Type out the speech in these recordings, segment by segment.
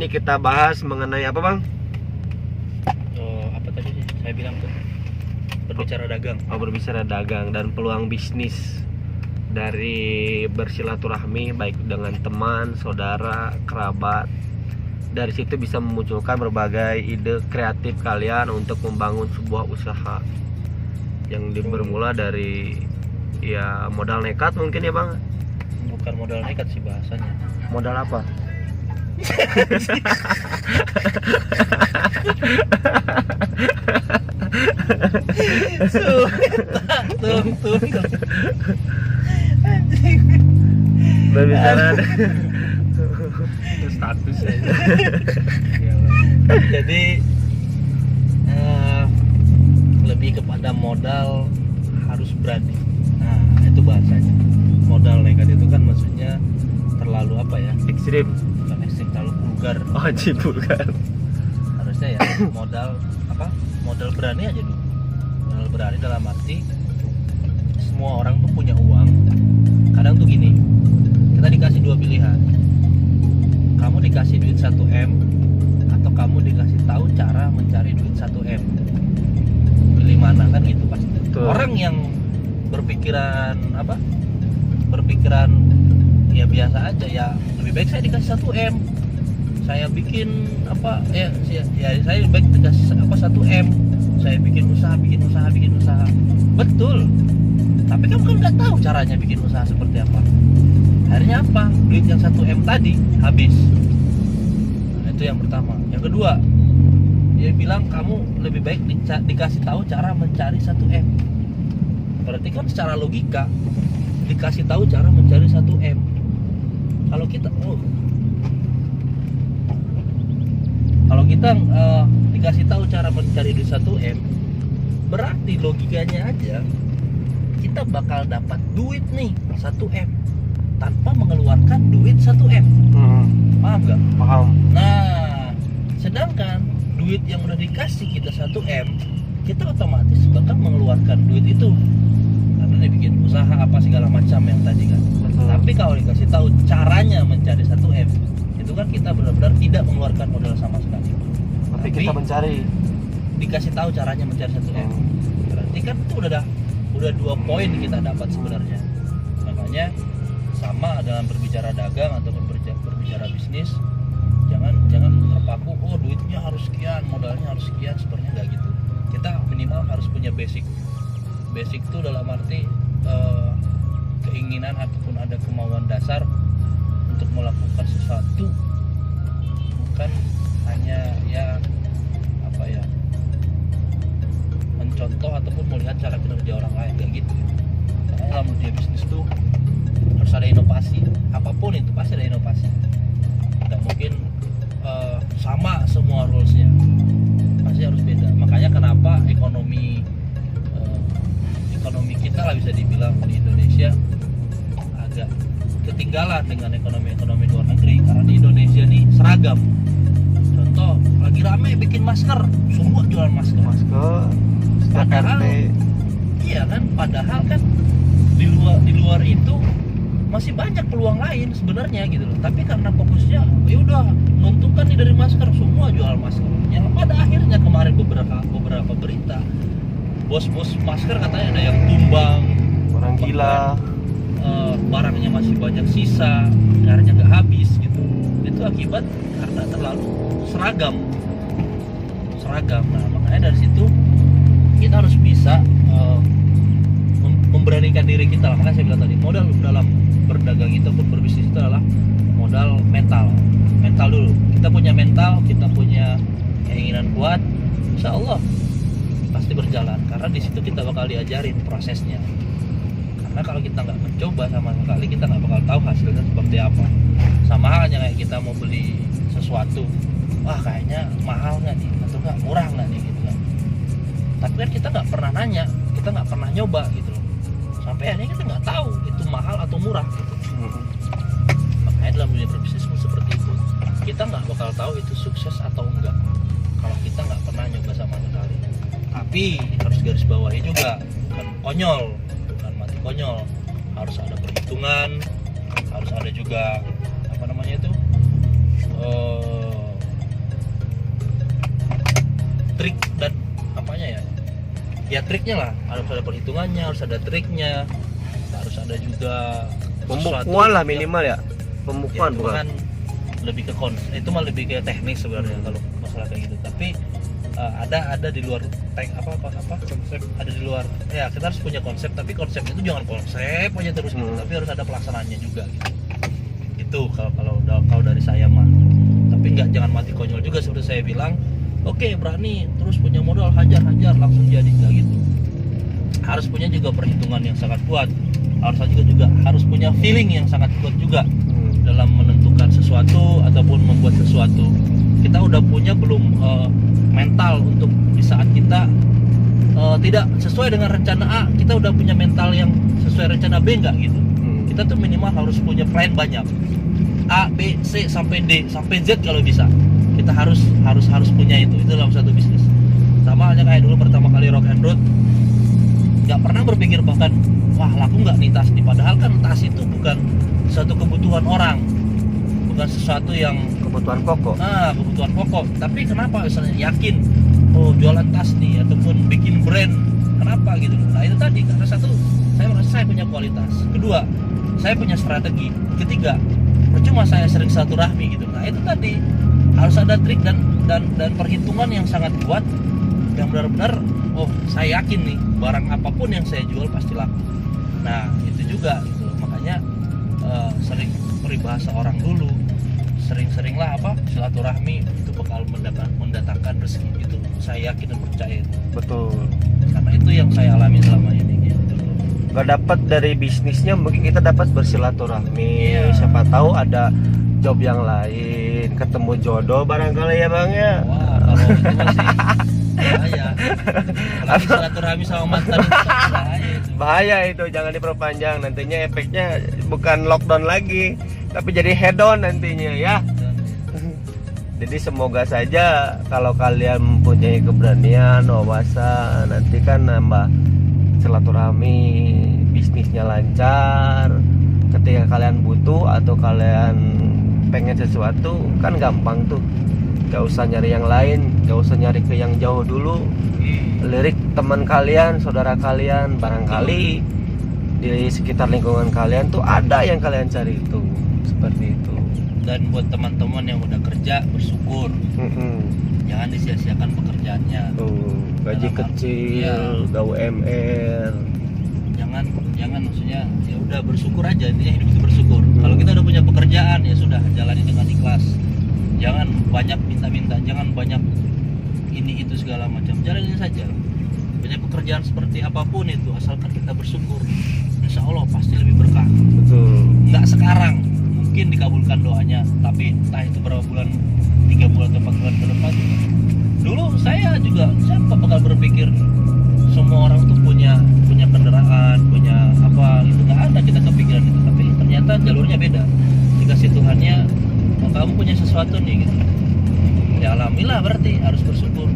ini kita bahas mengenai apa Bang? Apa tadi saya bilang tuh? Berbicara dagang. Berbicara dagang dan peluang bisnis dari bersilaturahmi baik dengan teman, saudara, kerabat. Dari situ bisa memunculkan berbagai ide kreatif kalian untuk membangun sebuah usaha yang bermula dari ya modal nekat mungkin ya Bang? Bukan modal nekat sih bahasanya. Modal apa? Berbicara status aja. Jadi lebih kepada modal harus berani. Nah itu bahasanya. Modal nekat itu kan maksudnya terlalu apa ya? Ekstrim. Bukan ekstrim, terlalu vulgar. Oh vulgar. Harusnya ya modal apa? Modal berani aja dulu. Modal berani dalam arti semua orang tuh punya uang. Kadang tuh gini, kita dikasih dua pilihan. Kamu dikasih duit 1M atau kamu dikasih tahu cara mencari duit 1M. Pilih mana kan gitu pasti. Orang yang berpikiran apa? Berpikiran ya biasa aja ya, lebih baik saya dikasih 1M. Saya bikin apa ya saya lebih baik dikasih apa 1M. Saya bikin usaha. Betul. Tapi kamu kan nggak tahu caranya bikin usaha seperti apa. Akhirnya apa? Duit yang 1M tadi habis. Nah, itu yang pertama. Yang kedua, dia bilang kamu lebih baik dikasih tahu cara mencari 1M. Berarti kan secara logika dikasih tahu cara mencari 1M. Kalau kita dikasih tahu cara mencari duit 1M, berarti logikanya aja kita bakal dapat duit nih 1M tanpa mengeluarkan duit 1M. Paham gak? Paham. Nah, sedangkan duit yang udah dikasih kita 1M, kita otomatis bakal mengeluarkan duit itu karena dia bikin usaha apa segala macam yang tadi kan. Tapi kalau dikasih tahu caranya mencari 1M, itu kan kita benar-benar tidak mengeluarkan modal sama sekali. Tapi kita mencari. Dikasih tahu caranya mencari 1M. Berarti kan itu udah 2 poin kita dapat sebenarnya. Makanya sama dalam berbicara dagang ataupun berbicara bisnis, jangan terpaku duitnya harus sekian, modalnya harus sekian, sebenarnya nggak gitu. Kita minimal harus punya basic itu dalam arti keinginan ataupun ada kemauan dasar untuk melakukan sesuatu, bukan hanya ya apa ya mencontoh ataupun melihat cara kerja orang lain, kayak gitu. Karena dalam dunia bisnis tuh harus ada inovasi, apapun itu pasti ada inovasi. Nggak mungkin sama semua rulesnya, pasti harus beda. Makanya kenapa ekonomi kita lah bisa dibilang di Indonesia agak ketinggalan dengan ekonomi luar negeri, karena di Indonesia nih seragam. Contoh lagi rame bikin masker, semua jualan masker. Padahal iya kan, padahal kan di luar itu masih banyak peluang lain sebenarnya gitu loh. Tapi karena fokusnya ya udah menguntungkan nih dari masker, semua jual masker. Yang pada akhirnya kemarin beberapa berita bos-bos masker katanya ada yang tumbang, orang gila, barangnya masih banyak sisa, akhirnya nggak habis gitu. Itu akibat karena terlalu seragam. Nah makanya dari situ kita harus bisa memberanikan diri kita. Makanya saya bilang tadi, modal dalam berdagang itu pun berbisnis itu adalah modal mental dulu. Kita punya mental, kita punya keinginan kuat, insya Allah pasti berjalan. Karena di situ kita bakal diajarin prosesnya. Karena kalau kita nggak mencoba sama sekali, kita nggak bakal tahu hasilnya seperti apa. Sama halnya kayak kita mau beli sesuatu, wah kayaknya mahal nggak nih, atau nggak murah nggak nih gitu kan. Tapi kan kita nggak pernah nanya, kita nggak pernah nyoba gitu loh. Sampai akhirnya kita nggak tahu itu mahal atau murah gitu. Makanya dalam dunia berbisnis pun seperti itu. Kita nggak bakal tahu itu sukses atau enggak kalau kita nggak pernah nyoba sama sekali. Tapi harus garis bawahi juga, bukan konyol, bukan mati konyol. Harus ada perhitungan, harus ada juga apa namanya itu triknya lah, harus ada perhitungannya, harus ada triknya, harus ada juga Pembukuan lah yang- minimal ya. Pembukuan itu bukan. kan lebih ke itu mah lebih ke teknis sebenarnya kalau masalah kayak gitu. Tapi ada di luar konsep, ada di luar ya, kita harus punya konsep, tapi konsepnya itu jangan konsep aja terus gitu, tapi harus ada pelaksanaannya juga gitu. Itu kalau dari saya mah. Tapi jangan mati konyol juga seperti saya bilang. Oke, berani terus punya modal hajar langsung jadi, nggak gitu. Harus punya juga perhitungan yang sangat kuat, harus punya feeling yang sangat kuat juga dalam menentukan sesuatu ataupun membuat sesuatu. Kita udah punya belum mental untuk di saat kita tidak sesuai dengan rencana A, kita udah punya mental yang sesuai rencana B nggak gitu. Kita tuh minimal harus punya plan banyak, A, B, C sampai D sampai Z kalau bisa. Kita harus punya itu dalam satu bisnis. Sama halnya kayak dulu pertama kali Rock and Road, nggak pernah berpikir bahkan wah laku nggak nih tas nih, padahal kan tas itu bukan suatu kebutuhan orang, bukan sesuatu yang Kebutuhan pokok. kebutuhan pokok. Tapi kenapa misalnya yakin jualan tas nih ataupun bikin brand, kenapa gitu. Nah itu tadi, karena satu, saya merasa saya punya kualitas, kedua saya punya strategi, ketiga percuma saya sering silaturahmi gitu. Nah itu tadi, harus ada trik dan perhitungan yang sangat kuat, yang benar-benar saya yakin nih barang apapun yang saya jual pasti laku. Nah itu juga gitu. Makanya sering peribahasa orang dulu, sering-seringlah silaturahmi itu bakal mendatangkan rezeki, itu saya yakin dan percaya itu. Betul. Karena itu yang saya alami selama ini gitu. Gak dapat dari bisnisnya, mungkin kita dapat bersilaturahmi. Iya. Siapa tahu ada job yang lain, ketemu jodoh barangkali ya Bang ya. Wah, kalau itu masih bahaya. Apalagi silaturahmi sama mantan itu bahaya itu. Bahaya itu, jangan diperpanjang, nantinya efeknya bukan lockdown lagi, tapi jadi head on nantinya ya. Jadi semoga saja kalau kalian mempunyai keberanian, wawasan, nanti kan nambah silaturahmi, bisnisnya lancar. Ketika kalian butuh atau kalian pengen sesuatu kan gampang tuh, gak usah nyari yang lain, gak usah nyari ke yang jauh dulu. Lirik teman kalian, saudara kalian, barangkali di sekitar lingkungan kalian tuh ada yang kalian cari itu, seperti itu. Dan buat teman-teman yang udah kerja, bersyukur, jangan disia-siakan pekerjaannya. Tuh, gaji Dalam kecil, iya. gak UMR. Jangan maksudnya ya udah bersyukur aja, intinya hidup itu bersyukur. Kalau kita udah punya pekerjaan ya sudah, jalani dengan ikhlas. Jangan banyak minta-minta, jangan banyak ini itu segala macam, jalanin saja. Punya pekerjaan seperti apapun itu, asalkan kita bersyukur, insya Allah pasti lebih berkah. Betul. Nggak sekarang, mungkin dikabulkan doanya, tapi entah itu berapa bulan, 3 bulan atau 4 bulan ke depan. Dulu saya bakal berpikir semua orang tuh punya kendaraan, punya apa gitu, nggak ada kita kepikiran itu. Tapi ternyata jalurnya beda. Dikasih Tuhannya, kamu punya sesuatu nih gitu, ya alhamdulillah, berarti harus bersyukur.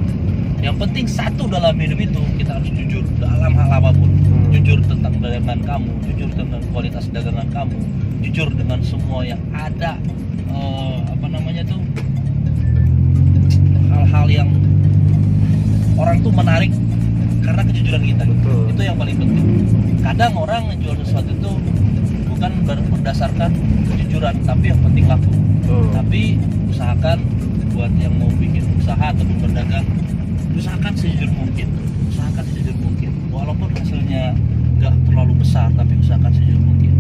Yang penting satu dalam hidup itu, kita harus jujur dalam hal apapun. Jujur tentang dagangan kamu, jujur tentang kualitas dagangan kamu, jujur dengan semua yang ada, hal-hal yang orang tuh menarik karena kejujuran kita. Betul. Itu yang paling penting. Kadang orang menjual sesuatu itu bukan berdasarkan kejujuran, tapi yang penting laku. Tapi usahakan buat yang mau bikin usaha atau berdagang, usahakan sejujur mungkin, walaupun hasilnya nggak terlalu besar, tapi usahakan sejujur mungkin.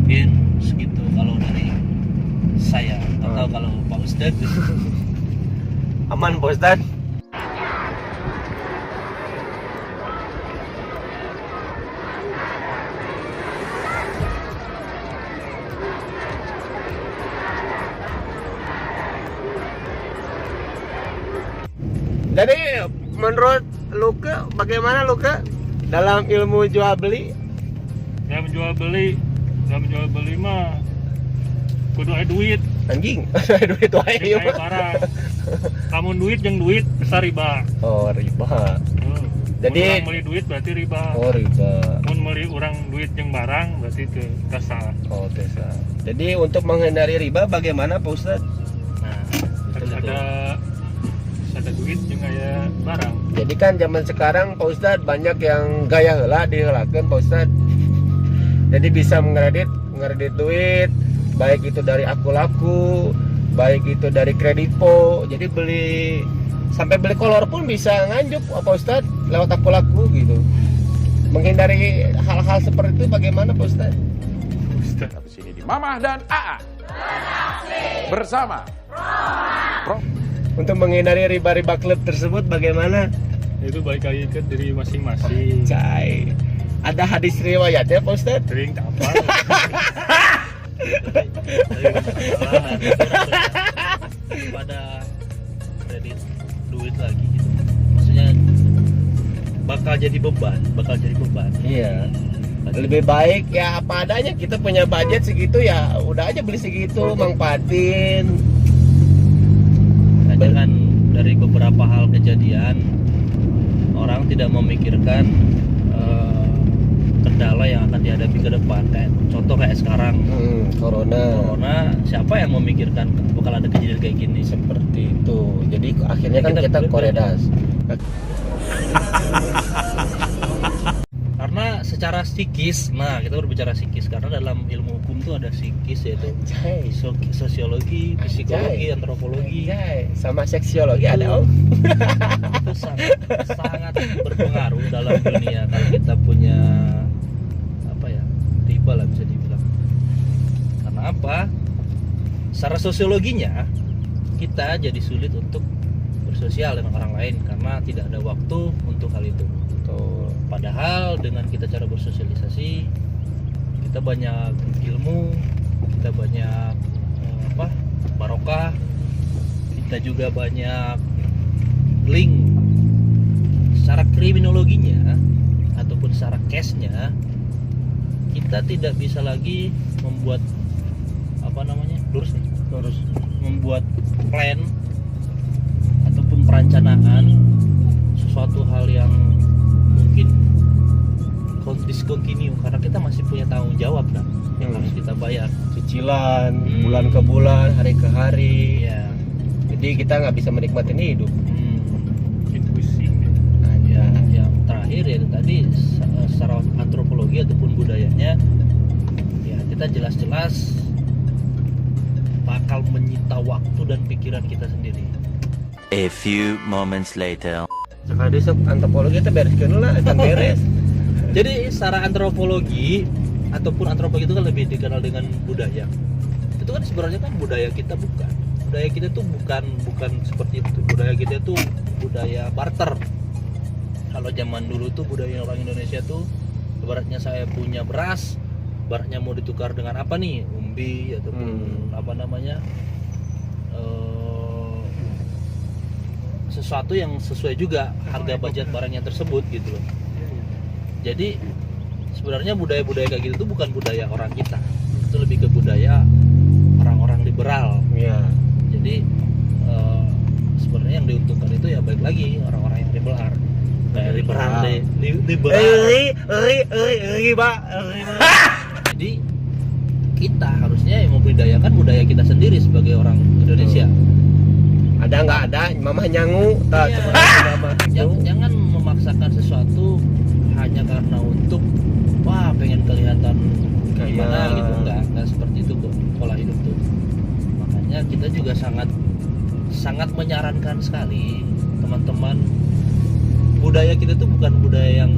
Mungkin segitu kalau dari saya. Atau kalau Pak Ustadz Aman Pak Ustadz. Jadi menurut Luka, bagaimana Luka dalam ilmu jual beli? Ya menjual beli mah kudu aya duit, Anjing, duit wae jadi ieu aya mah. barang. Kamu duit jeung duit besar riba. Oh, riba. Jadi Mun urang meuli duit berarti riba. oh riba. Mun meuli urang duit jeung barang berarti teu kasar. Oh, desa. Jadi untuk menghindari riba bagaimana Pak Ustadz? Nah, Betul, harus ada duit jeung aya barang. Jadi Jadi kan zaman sekarang Pak Ustadz banyak yang gaya heula dihelakeun Pak Ustadz. Jadi bisa ngedit duit, baik itu dari aku laku, baik itu dari Kredipo. Jadi sampai beli kolor pun bisa nganjuk Pak Ustadz lewat aku laku gitu. Menghindari hal-hal seperti itu bagaimana Pak Ustadz? Di sini di Mamah dan AA bersama Untuk menghindari riba-riba klub tersebut bagaimana? Itu balik lagi ke diri masing-masing. Cai. Ada hadis riwayatnya Pak Ustadz? Sering tak apa. Pada kredit duit lagi gitu. Maksudnya bakal jadi beban. Iya. Lebih baik ya apa adanya, kita punya budget segitu ya udah aja beli segitu, manfaatin. Hanya kan dari beberapa hal kejadian orang tidak memikirkan kendala yang akan dihadapi ke depan. Kayak contoh kayak sekarang corona, siapa yang memikirkan bakal ada kejadian kayak gini? Seperti itu. Jadi akhirnya kan kita koredas. Karena secara psikis, nah kita berbicara psikis karena dalam ilmu hukum tuh ada psikis, yaitu sosiologi, psikologi, antropologi, sama seksiologi ada Om. itu sangat berpengaruh dalam dunia kalau kita punya riba lah bisa dibilang. Karena apa? Secara sosiologinya kita jadi sulit untuk bersosial dengan orang lain karena tidak ada waktu untuk hal itu. Padahal dengan kita cara bersosialisasi, kita banyak ilmu, kita banyak barokah, kita juga banyak link. Secara kriminologinya ataupun secara case-nya, kita tidak bisa lagi membuat membuat plan ataupun perencanaan sesuatu hal yang mungkin discontinue karena kita masih punya tanggung jawab kan yang harus kita bayar, cicilan bulan ke bulan, hari ke hari ya. Jadi kita nggak bisa menikmati hidup. Bikin pusing. Yang terakhir ya tadi secara antropologi ataupun budayanya ya kita jelas-jelas bakal menyita waktu dan pikiran kita sendiri. A few moments later. Sekali sok antropologi itu bereskeun lah, akan beres. Jadi secara antropologi ataupun antropologi itu kan lebih dikenal dengan budaya. Itu kan sebenarnya kan budaya kita bukan. Budaya kita tuh bukan seperti itu. Budaya kita tuh budaya barter. Kalau zaman dulu tuh budaya orang Indonesia tuh ibaratnya saya punya beras, ibaratnya mau ditukar dengan apa nih? Umbi ataupun sesuatu yang sesuai juga harga budget barangnya tersebut gitu loh. Jadi sebenarnya budaya-budaya kayak gitu tuh bukan budaya orang kita, itu lebih ke budaya orang-orang liberal. Iya. Jadi sebenarnya yang diuntungkan itu ya baik lagi orang-orang yang liberal, kayak liberal. Jadi kita harusnya yang membudidayakan budaya kita sendiri sebagai orang Indonesia. Ada nggak ada, mama nyangu, tak Jangan memaksakan sesuatu hanya karena untuk pengen kelihatan gimana gitu, enggak seperti itu kok pola hidup tuh. Makanya kita juga sangat menyarankan sekali teman-teman, budaya kita tuh bukan budaya yang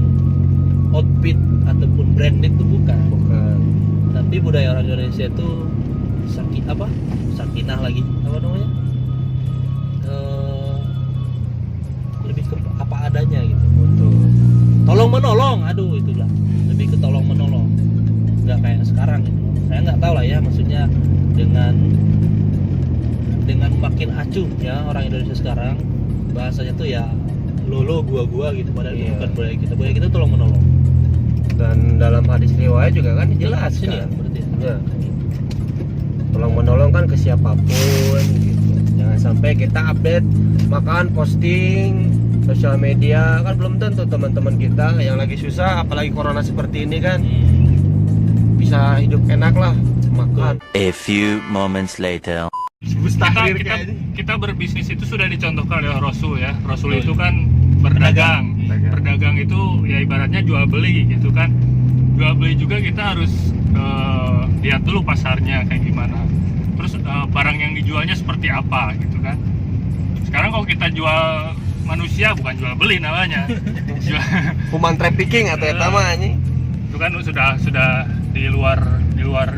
outfit ataupun branded tuh bukan. Tapi budaya orang Indonesia itu sakinah lagi lebih ke apa adanya gitu. Tolong menolong, itulah lebih ke tolong menolong, nggak kayak sekarang gitu. Saya nggak tahu lah ya, maksudnya dengan makin acuh ya orang Indonesia sekarang, bahasanya tuh ya lolo gua gitu, padahal itu bukan budaya kita tolong menolong. Dan dalam hadis riwayat juga kan jelas Sini kan berarti ya. Tolong menolong kan ke siapapun gitu. Jangan sampai kita update makan posting sosial media, kan belum tentu teman-teman kita yang lagi susah, apalagi corona seperti ini kan bisa hidup enak lah makan. A few moments later. Kita berbisnis itu sudah dicontohkan oleh Rasul ya. Rasul itu kan berdagang. Dagang. Berdagang itu ya ibaratnya jual beli gitu kan. Jual beli juga kita harus lihat dulu pasarnya kayak gimana. Terus barang yang dijualnya seperti apa gitu kan. Sekarang kalau kita jual manusia bukan jual beli namanya. Human trafficking atau eta mah anjing. Itu kan sudah di luar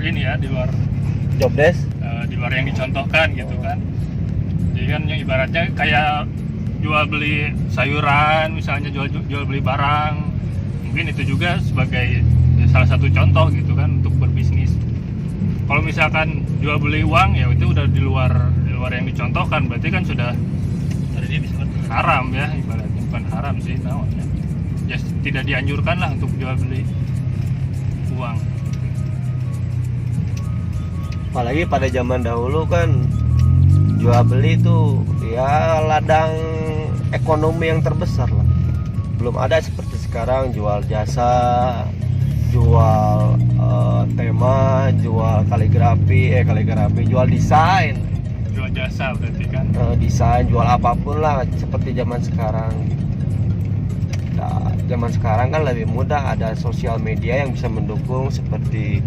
ini ya, di luar Job desk. di luar yang dicontohkan gitu kan. Jadi kan yang ibaratnya kayak jual beli sayuran, misalnya jual beli barang, mungkin itu juga sebagai salah satu contoh gitu kan untuk berbisnis. Kalau misalkan jual beli uang ya itu udah di luar yang dicontohkan, berarti kan sudah haram ya, ibaratnya bukan haram sih namanya. Ya tidak dianjurkan lah untuk jual beli uang. Apalagi pada zaman dahulu kan jual beli itu ya ladang ekonomi yang terbesar lah. Belum ada seperti sekarang jual jasa, jual tema, jual kaligrafi, jual desain, Jual jasa berarti kan. desain, jual apapun lah seperti zaman sekarang. Nah, zaman sekarang kan lebih mudah, ada sosial media yang bisa mendukung seperti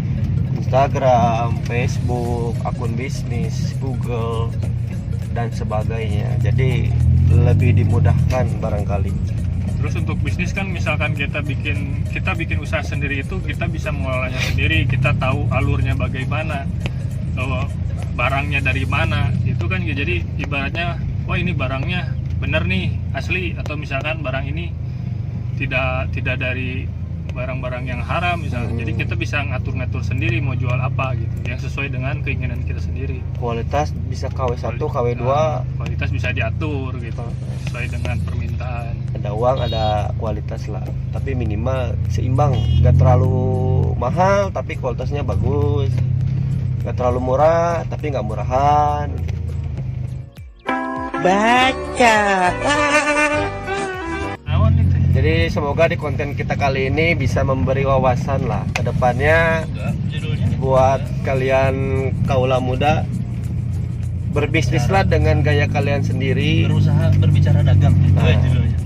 Instagram, Facebook, akun bisnis, Google dan sebagainya. Jadi lebih dimudahkan barangkali. Terus untuk bisnis kan misalkan kita bikin usaha sendiri itu kita bisa mengelolanya sendiri, kita tahu alurnya bagaimana, barangnya dari mana. Itu kan jadi ibaratnya wah ini barangnya bener nih asli, atau misalkan barang ini tidak dari barang-barang yang haram misalnya. Jadi kita bisa ngatur-ngatur sendiri mau jual apa gitu yang sesuai dengan keinginan kita sendiri. Kualitas bisa KW1, KW2, Kualitas bisa diatur gitu sesuai dengan permintaan. ada uang, ada kualitas lah. Tapi minimal seimbang, nggak terlalu mahal tapi kualitasnya bagus, nggak terlalu murah tapi nggak murahan. Naon itu? Jadi semoga di konten kita kali ini bisa memberi wawasan lah ke depannya Judulnya buat kalian kaula muda. Berbisnislah dengan gaya kalian sendiri. berusaha berbicara dagang. Itu Nah. ya judulnya.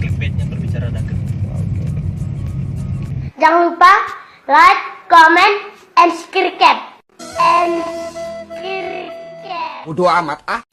Clickbaitnya berbicara dagang. Jangan lupa like, comment, and subscribe. Bodo amat ah.